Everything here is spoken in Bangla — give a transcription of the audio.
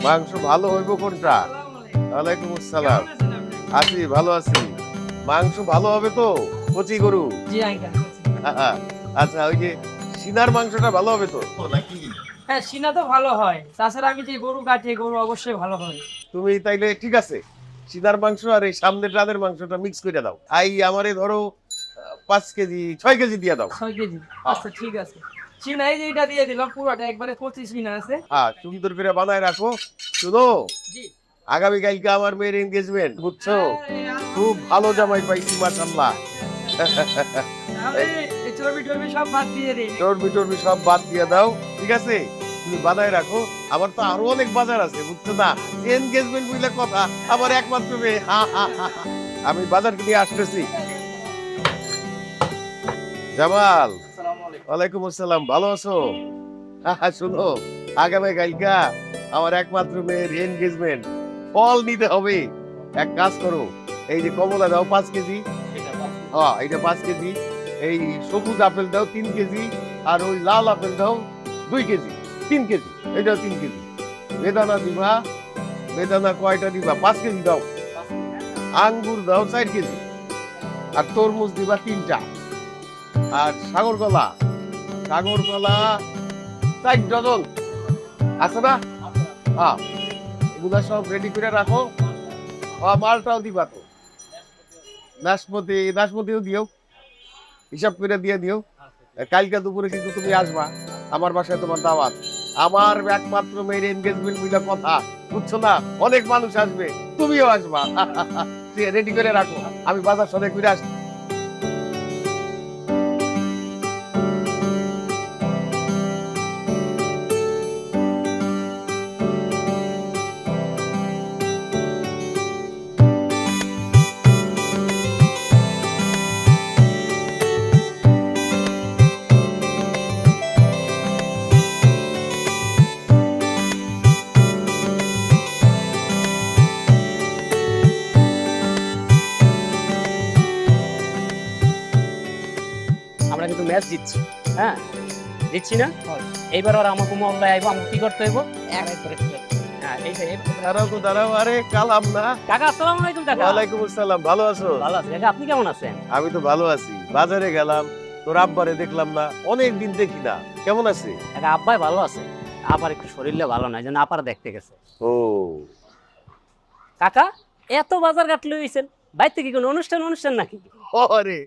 মাংস ভালো হইব কোনটা? ওয়ালাইকুম আসসালাম। আছি, ভালো আছি। মাংস ভালো হবে তো? কচি গরু? জি আঙ্কেল। আচ্ছা, ওই যে সিনার মাংসটা ভালো হবে তো নাকি? হ্যাঁ, সিনা তো ভালো হয়। তাছাড়া আমি যে গরু কাটি, গরু অবশ্যই ভালো হয়। তুমি তাইলে ঠিক আছে, সিনার মাংস আর এই সামনের রানের মাংসটা মিক্স করে দাও। আমারে ধরো 5 কেজি 6 কেজি দিয়ে দাও। 6 কেজি। আচ্ছা ঠিক আছে। সিনা এই যে এটা দিয়ে দিলাম, পুরোটা একবারে 25 সিনা আছে। সুন্দর করে বানায় রাখো। শুনো, জি। আগামীকালকে আমার মেয়ের এনগেজমেন্ট, বুঝছো? আরে, খুব ভালো জামাই পাইছি মাশাআল্লাহ। আচ্ছা, আচ্ছা। তাহলে এই চর্বি টর্বি সব বাদ দিয়ে দিই। চর্বি টর্বি সব বাদ দিয়ে দাও, ঠিক আছে? তুমি বানায় রাখো। আমার তো আরো অনেক বাজার আছে, বুঝছো না? এনগেজমেন্ট বুঝলে কথা, আমার একমাত্র মেয়ে। আমি বাজার নিয়ে আসতেছি। জামাল, ওয়ালাইকুম আসসালাম, ভালো আছো? শুনো, আগামী কালকা আমার একমাত্র মেয়ের এনগেজমেন্ট, ফল নিতে হবে। এক কাজ করো, এই যে কমলা দাও 5 কেজি। হ্যাঁ, এটা 5 কেজি। এই সবুজ আপেল দাও 3 কেজি। আর ওই লাল আপেল দাও 2 কেজি। 3 কেজি, এটাও 3 কেজি। বেদানা দিবা, বেদানা কয়টা দিবা? 5 কেজি দাও। আঙ্গুর দাও 4 কেজি। আর তরমুজ দিবা 3টা। আর সাগর কলা, সাগর কলা 4 ডজন আছে না? হ্যাঁ, এগুলা সব রেডি করে রাখো। মালটাও দিবা তো। নাশপাতি, নাশপাতিও দিও, হিসাব করে দিয়ে দিও। কালকে দুপুরে কিন্তু তুমি আসবা, আমার বাসায় তোমার দাওয়াত। আমার একমাত্র মেয়ের এনগেজমেন্ট মিলে কথা, বুঝছো না? অনেক মানুষ আসবে, তুমিও আসবা। রেডি করে রাখো, আমি বাজার সদাই করে আসছি। আমরা কিন্তু ম্যাচ জিতছি। হ্যাঁ, জিতছি না? এইবার আর আমাকে মহল্লায় আইবো, আমাকে কি করতে হইব? হ্যাঁ, এইটাই। দাঁড়াও তো, দাঁড়াও। আরে কালাম না। কাকা, আসসালামু আলাইকুম। কাকা, ওয়ালাইকুম আসসালাম, ভালো আছো? ভালো আছি। কাকা, আপনি কেমন আছেন? আমি তো ভালো আছি। বাজারে গেলাম, তোর আব্বারে দেখলাম না, অনেক দিন দেখি না। কেমন আছে? কাকা, আব্বাই ভালো আছে। আবার একটু শরীরটা ভালো নাই, যেন আপার দেখতে গেছে। ও, কাকা, এত বাজার ঘাট লইছেন, বাইরে কি কোনো অনুষ্ঠান অনুষ্ঠান নাকি? আরে